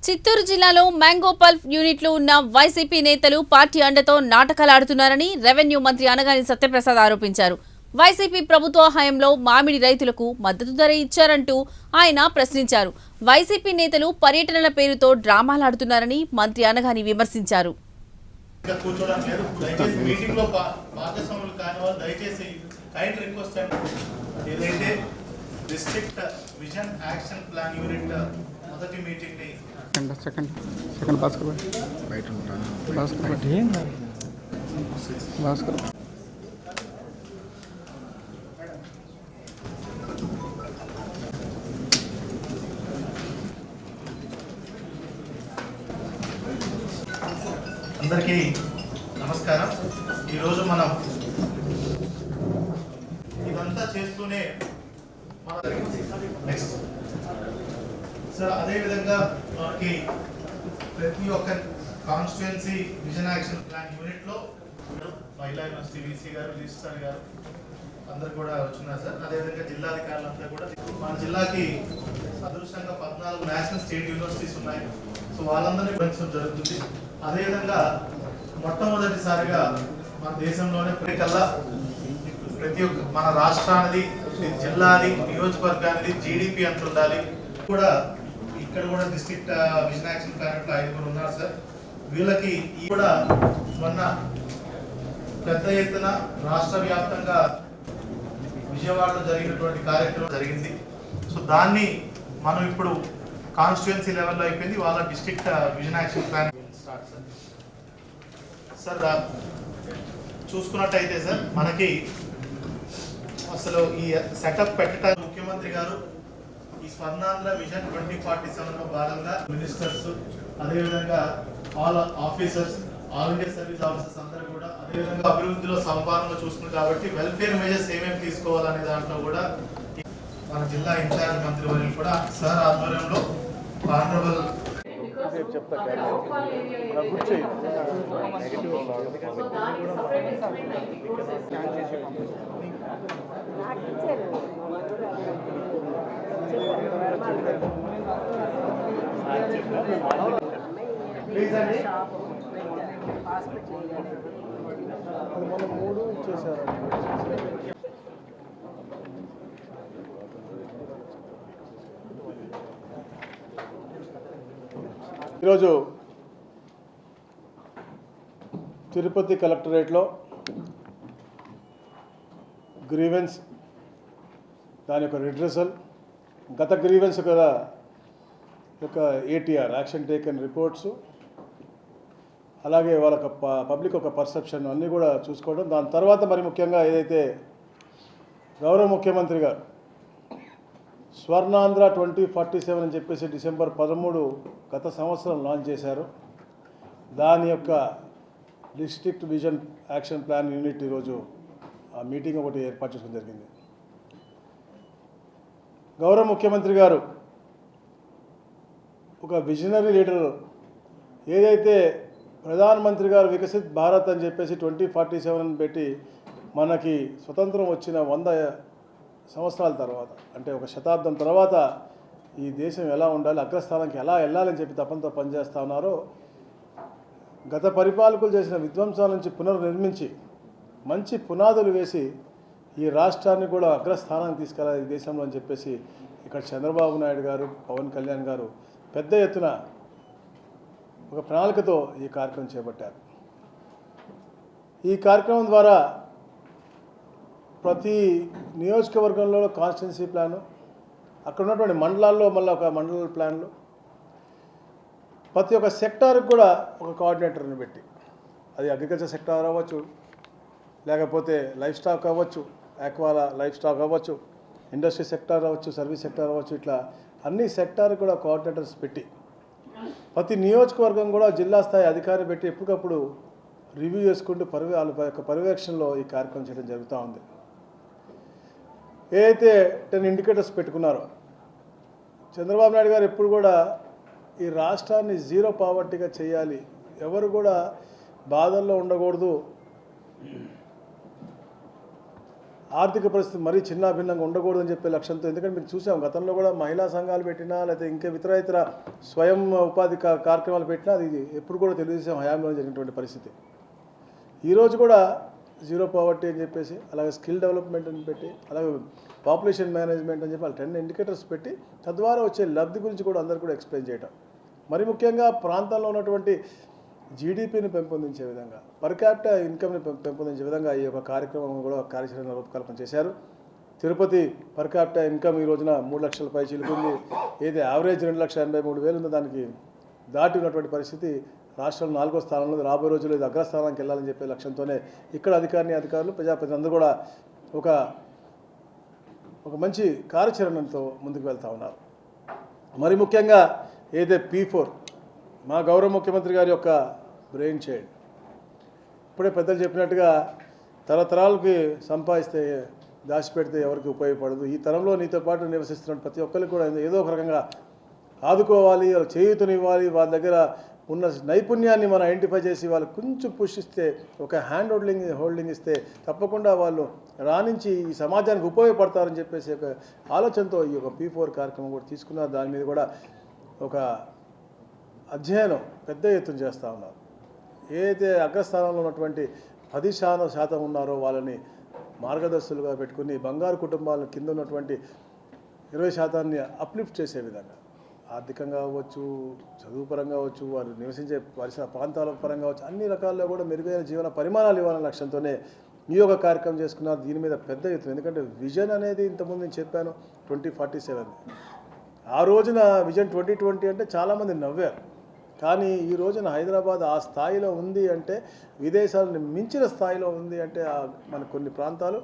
చిత్తూరు జిల్లాలో mango pulp యూనిట్లు ఉన్న వైసీపీ నేతలు పార్టీ అండతో నాటకాలాడుతున్నారని రెవెన్యూ మంత్రి అనగాని సత్యప్రసాద్ ఆరోపించారు. వైసీపీ ప్రభుత్వ హయాంలో మామిడి రైతులకు మద్దతు ధర ఇచ్చారంటూ ఆయన ప్రశ్నించారు. వైసీపీ నేతలు పర్యటనల పేరుతో డ్రామాలాడుతున్నారని మంత్రి అనగాని విమర్శించారు. District vision action plan unit మొదటి మీటింగ్ ని సెకండ్ భాస్కర్ బయట భాస్కర్ అందరికీ నమస్కారం. ఈరోజు మనం ఇదంతా చేస్తూనే నెక్స్ట్ సార్ అదేవిధంగా మనకి ప్రతి ఒక్క కాన్స్టిట్యుయెన్సీ విజన్ యాక్షన్ ప్లాన్ యూనిట్లో మహిళా యూనివర్సిటీ వీసీ గారు రిజిస్ట్రార్ గారు అందరు కూడా వచ్చినారు సార్. అదేవిధంగా జిల్లాధికారులంతా కూడా మన జిల్లాకి అదృష్టంగా 14 నేషనల్ స్టేట్ యూనివర్సిటీస్ ఉన్నాయి. సో వాళ్ళందరినీ పెంచడం జరుగుతుంది. అదేవిధంగా మొట్టమొదటిసారిగా మన దేశంలోనే ప్రతి ఒక్క మన రాష్ట్రానికి జిల్లాది నియోజకవర్గానికి జీడిపి ఎంత ఉండాలి కూడా ఇక్కడ కూడా డిస్ట్రిక్ట్ విజన్ యాక్షన్ ప్లాన్ 5 ఉన్నారు సార్. వీళ్ళకి కూడా మొన్న పెద్ద ఎత్తున రాష్ట్ర వ్యాప్తంగా విజయవాడలో జరిగినటువంటి కార్యక్రమం జరిగింది. సో దాన్ని మనం ఇప్పుడు కాన్స్టిట్యుయెన్సీ లెవెల్లో అయిపోయింది. వాళ్ళ district vision action plan start sir. చూసుకున్నట్టయితే సార్ మనకి అసలు ఈ సెటప్ పెట్టడానికి ముఖ్యమంత్రి గారు ఈ స్వర్ణాంధ్ర విజన్ 2047లో భాగంగా మినిస్టర్స్ అదేవిధంగా all officers all India service officers అందరూ కూడా అదేవిధంగా అభివృద్ధిలో సంపాదన చూస్తున్నారు కాబట్టి వెల్ఫేర్ మెజర్స్ ఏమేమి తీసుకోవాలనే దాంట్లో కూడా మన జిల్లా ఇన్ఛార్జ్ మంత్రి వర్యులు కూడా సార్ ఆధ్వర్యంలో ఆనరబుల్ ప్లీజ్ అండి మనం 3 ఇచ్చేసారు. ఈరోజు తిరుపతి కలెక్టరేట్లో గ్రీవెన్స్ దాని యొక్క రిడ్రెసల్ గత గ్రీవెన్స్ కదా యొక్క ఏటీఆర్ యాక్షన్ టేకన్ రిపోర్ట్స్ అలాగే వాళ్ళ పబ్లిక్ ఒక పర్సెప్షన్ అన్నీ కూడా చూసుకోవడం. దాని తర్వాత మరి ముఖ్యంగా ఏదైతే గౌరవ ముఖ్యమంత్రి గారు స్వర్ణాంధ్ర 2047 అని చెప్పేసి డిసెంబర్ 13 గత సంవత్సరం లాంచ్ చేశారు. దాని యొక్క district vision action plan unit ఈరోజు ఆ మీటింగ్ ఒకటి ఏర్పాటు చేసుకోవడం జరిగింది. గౌరవ ముఖ్యమంత్రి గారు ఒక విజనరీ లీడర్. ఏదైతే ప్రధానమంత్రి గారు వికసిత్ భారత్ అని చెప్పేసి 2047 పెట్టి మనకి స్వతంత్రం వచ్చిన 100 సంవత్సరాల తర్వాత అంటే ఒక శతాబ్దం తర్వాత ఈ దేశం ఎలా ఉండాలి అగ్రస్థానానికి ఎలా వెళ్ళాలని చెప్పి తపంతో పనిచేస్తూ ఉన్నారో గత పరిపాలకులు చేసిన విధ్వంసాల నుంచి పునర్నిర్మించి మంచి పునాదులు వేసి ఈ రాష్ట్రాన్ని కూడా అగ్రస్థానానికి తీసుకెళ్ళాలి ఈ దేశంలో అని చెప్పేసి ఇక్కడ చంద్రబాబు నాయుడు గారు పవన్ కళ్యాణ్ గారు పెద్ద ఎత్తున ఒక ప్రణాళికతో ఈ కార్యక్రమం చేపట్టారు. ఈ కార్యక్రమం ద్వారా ప్రతి నియోజకవర్గంలో కాన్స్టిట్యున్సీ ప్లాను అక్కడ ఉన్నటువంటి మండలాల్లో మళ్ళీ ఒక మండల ప్లాన్లు ప్రతి ఒక్క సెక్టార్కి కూడా ఒక కోఆర్డినేటర్ని పెట్టి అది అగ్రికల్చర్ సెక్టార్ అవ్వచ్చు లేకపోతే లైఫ్ స్టాక్ అవ్వచ్చు ఆక్వాలా లైఫ్ స్టాక్ అవ్వచ్చు ఇండస్ట్రీ సెక్టార్ అవ్వచ్చు సర్వీస్ సెక్టార్ అవ్వచ్చు ఇట్లా అన్ని సెక్టార్కి కూడా కోఆర్డినేటర్స్ పెట్టి ప్రతి నియోజకవర్గం కూడా జిల్లా స్థాయి అధికారి పెట్టి ఎప్పటికప్పుడు రివ్యూ చేసుకుంటూ వాళ్ళ యొక్క పర్యవేక్షణలో ఈ కార్యక్రమం చేయడం జరుగుతూ ఉంది. ఏదైతే 10 ఇండికేటర్స్ పెట్టుకున్నారో చంద్రబాబు నాయుడు గారు ఎప్పుడు కూడా ఈ రాష్ట్రాన్ని జీరో పావర్టీగా చేయాలి, ఎవరు కూడా బాధల్లో ఉండకూడదు, ఆర్థిక పరిస్థితి మరీ చిన్నాభిన్నంగా ఉండకూడదని చెప్పే లక్ష్యంతో, ఎందుకంటే మీరు చూసాం గతంలో కూడా మహిళా సంఘాలు పెట్టినా లేకపోతే ఇంకా ఇతర స్వయం ఉపాధి కార్యక్రమాలు పెట్టినా అది ఎప్పుడు కూడా తెలుగుదేశం హయాంలో జరిగినటువంటి పరిస్థితి. ఈరోజు కూడా జీరో పావర్టీ అని చెప్పేసి, అలాగే స్కిల్ డెవలప్మెంట్ అని పెట్టి, అలాగే పాపులేషన్ మేనేజ్మెంట్ అని చెప్పి వాళ్ళు 10 ఇండికేటర్స్ పెట్టి తద్వారా వచ్చే లబ్ధి గురించి కూడా అందరూ కూడా ఎక్స్ప్లెయిన్ చేయటం, మరి ముఖ్యంగా ప్రాంతాల్లో ఉన్నటువంటి జీడిపిని పెంపొందించే విధంగా, పర్ క్యాపిటల్ ఇన్కమ్ని పెంపొందించే విధంగా ఈ యొక్క కార్యక్రమం కూడా కార్యాచరణ రూపకల్పన చేశారు. తిరుపతి పర్ క్యాపిటల్ ఇన్కమ్ ఈ రోజున 3 లక్షల పై చిలుకుంది. ఏది యావరేజ్ 2,83,000 ఉందో దానికి దాటి ఉన్నటువంటి పరిస్థితి. రాష్ట్రం 4వ స్థానంలో, రాబోయే రోజుల్లో ఇది అగ్రస్థానానికి వెళ్ళాలని చెప్పే లక్ష్యంతోనే ఇక్కడ అధికారులు ప్రజాప్రతినిధులు అందరూ కూడా ఒక మంచి కార్యాచరణతో ముందుకు వెళ్తూ ఉన్నారు. మరి ముఖ్యంగా ఏదైతే P4 మా గౌరవ ముఖ్యమంత్రి గారి యొక్క బ్రెయిన్ చైల్డ్, ఇప్పుడే పెద్దలు చెప్పినట్టుగా తరతరాలకి సంపాదిస్తే దాచిపెడితే ఎవరికి ఉపయోగపడదు. ఈ తరంలో నీతో పాటు నివసిస్తున్న ప్రతి ఒక్కరికి కూడా ఏదో ఒక రకంగా ఆదుకోవాలి, వాళ్ళ చేయూతనివ్వాలి, వాళ్ళ దగ్గర ఉన్న నైపుణ్యాన్ని మనం ఐడెంటిఫై చేసి వాళ్ళకి కొంచెం పుష్టిస్తే, ఒక హ్యాండ్ హోల్డింగ్ ఇస్తే తప్పకుండా వాళ్ళు రాణించి ఈ సమాజానికి ఉపయోగపడతారని చెప్పేసి ఒక ఆలోచనతో ఈ యొక్క P4 కార్యక్రమం కూడా తీసుకున్నారు. దాని మీద కూడా ఒక అధ్యయనం పెద్ద ఎత్తున చేస్తూ ఉన్నారు. ఏదైతే అగ్రస్థానంలో ఉన్నటువంటి 10% ఉన్నారో వాళ్ళని మార్గదర్శులుగా పెట్టుకుని బంగారు కుటుంబాల కింద ఉన్నటువంటి 20% అప్లిఫ్ట్ చేసే విధంగా, ఆర్థికంగా అవ్వచ్చు, చదువు పరంగా అవ్వచ్చు, వారు నివసించే పరిసర ప్రాంతాల పరంగా అవ్వచ్చు, అన్ని రకాల్లో కూడా మెరుగైన జీవన పరిమాణాలు ఇవ్వాలనే లక్ష్యంతోనే ఈ యొక్క కార్యక్రమం చేసుకున్నారు. దీని మీద పెద్ద ఎత్తున, ఎందుకంటే విజన్ అనేది ఇంతకుముందు నేను చెప్పాను 2047. ఆ రోజున విజన్ 2020 అంటే చాలామంది నవ్వారు. కానీ ఈ రోజున హైదరాబాద్ ఆ స్థాయిలో ఉంది అంటే, విదేశాలను మించిన స్థాయిలో ఉంది అంటే మన కొన్ని ప్రాంతాలు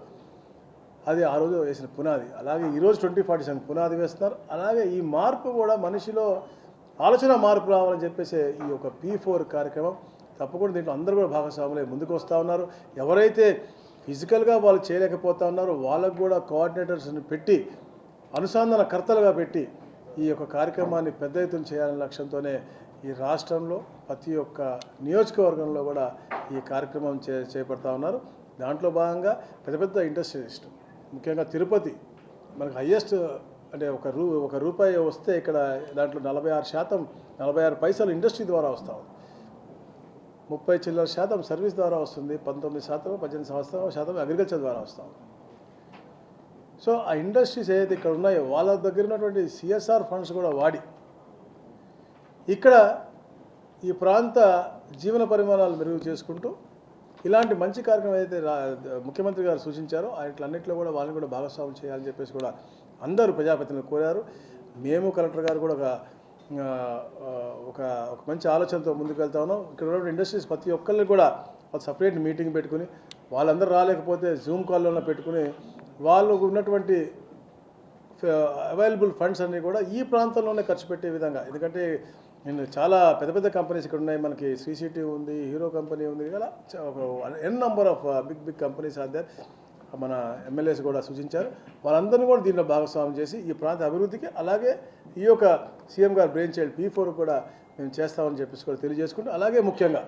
అది ఆ రోజు వేసిన పునాది. అలాగే ఈరోజు 2047 పునాది వేస్తున్నారు. అలాగే ఈ మార్పు కూడా మనిషిలో ఆలోచన మార్పు రావాలని చెప్పేసి ఈ యొక్క P4 కార్యక్రమం తప్పకుండా దీంట్లో అందరూ కూడా భాగస్వాములై ముందుకు వస్తూ ఉన్నారు. ఎవరైతే ఫిజికల్గా వాళ్ళు చేయలేకపోతా ఉన్నారో వాళ్ళకు కూడా కోఆర్డినేటర్స్ని పెట్టి, అనుసంధానకర్తలుగా పెట్టి ఈ యొక్క కార్యక్రమాన్ని పెద్ద ఎత్తున చేయాలనే లక్ష్యంతోనే ఈ రాష్ట్రంలో ప్రతి ఒక్క నియోజకవర్గంలో కూడా ఈ కార్యక్రమం చేపడతా ఉన్నారు. దాంట్లో భాగంగా పెద్ద ఇండస్ట్రియలిస్ట్, ముఖ్యంగా తిరుపతి మనకు హయ్యెస్ట్ అంటే ఒక రూపాయి వస్తే ఇక్కడ దాంట్లో 46 పైసలు ఇండస్ట్రీ ద్వారా వస్తాం, 30 చిల్లర శాతం సర్వీస్ ద్వారా వస్తుంది, 18% అగ్రికల్చర్ ద్వారా వస్తాం. సో ఆ ఇండస్ట్రీస్ ఏదైతే ఇక్కడ ఉన్నాయో వాళ్ళ దగ్గర ఉన్నటువంటి CSR ఫండ్స్ కూడా వాడి ఇక్కడ ఈ ప్రాంత జీవన పరిమాణాలు మెరుగు చేసుకుంటూ ఇలాంటి మంచి కార్యక్రమం ఏదైతే ముఖ్యమంత్రి గారు సూచించారో వాటిలన్నింటిలో కూడా వాళ్ళని కూడా భాగస్వామ్యం చేయాలని చెప్పేసి కూడా అందరూ ప్రజాప్రతినిధులు కోరారు. మేము కలెక్టర్ గారు కూడా ఒక మంచి ఆలోచనతో ముందుకు వెళ్తా ఉన్నాం. ఇక్కడ ఉన్నటువంటి ఇండస్ట్రీస్ ప్రతి ఒక్కరిని కూడా ఒక సపరేట్ మీటింగ్ పెట్టుకుని, వాళ్ళందరూ రాలేకపోతే జూమ్ కాల్లో పెట్టుకుని వాళ్ళు ఉన్నటువంటి అవైలబుల్ ఫండ్స్ అన్నీ కూడా ఈ ప్రాంతంలోనే ఖర్చు పెట్టే విధంగా, ఎందుకంటే నేను చాలా పెద్ద కంపెనీస్ ఇక్కడ ఉన్నాయి. మనకి శ్రీసిటీ ఉంది, హీరో కంపెనీ ఉంది, ఇలా n number of big companies are there. మన ఎమ్మెల్యేస్ కూడా సూచించారు. వాళ్ళందరినీ కూడా దీంట్లో భాగస్వామ్యం చేసి ఈ ప్రాంత అభివృద్ధికి, అలాగే ఈ యొక్క సీఎం గారు బ్రెయిన్ చైల్డ్ P4 కూడా మేము చేస్తామని చెప్పేసి కూడా తెలియజేసుకుంటూ, అలాగే ముఖ్యంగా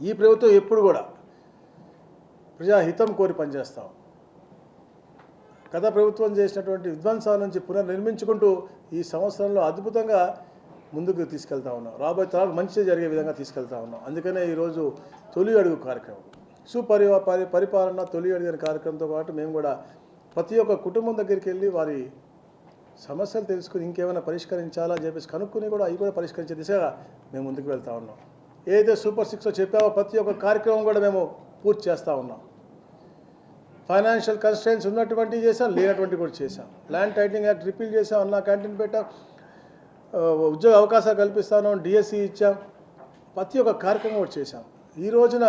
ఈ ప్రభుత్వం ఎప్పుడు కూడా ప్రజాహితం కోరి పనిచేస్తాం. గత ప్రభుత్వం చేసినటువంటి విధ్వంసాల నుంచి పునర్నిర్మించుకుంటూ ఈ సంవత్సరంలో అద్భుతంగా ముందుకు తీసుకెళ్తా ఉన్నాం. రాబోయే తరాలకు మంచి జరిగే విధంగా తీసుకెళ్తా ఉన్నాం. అందుకనే ఈరోజు తొలి అడుగు కార్యక్రమం, పరిపాలన తొలి అడుగు అనే కార్యక్రమంతో పాటు మేము కూడా ప్రతి ఒక్క కుటుంబం దగ్గరికి వెళ్ళి వారి సమస్యలు తెలుసుకుని ఇంకేమైనా పరిష్కరించాలా అని చెప్పేసి కనుక్కుని కూడా అవి కూడా పరిష్కరించే దిశగా మేము ముందుకు వెళ్తూ ఉన్నాం. ఏదైతే సూపర్ 6 చెప్పామో ప్రతి ఒక్క కార్యక్రమం కూడా మేము పూర్తి చేస్తూ ఉన్నాం. ఫైనాన్షియల్ కన్స్ట్రెయిన్స్ ఉన్నటువంటి చేసాం, లేనటువంటి కూడా చేసాం. ల్యాండ్ టైటిలింగ్ యాక్ట్ రిపీల్ చేసాం, అన్నా క్యాంటీన్ పెట్టాం, ఉద్యోగ అవకాశాలు కల్పిస్తాను, DSC ఇచ్చాం, ప్రతి ఒక్క కార్యక్రమం కూడా చేశాం. ఈ రోజున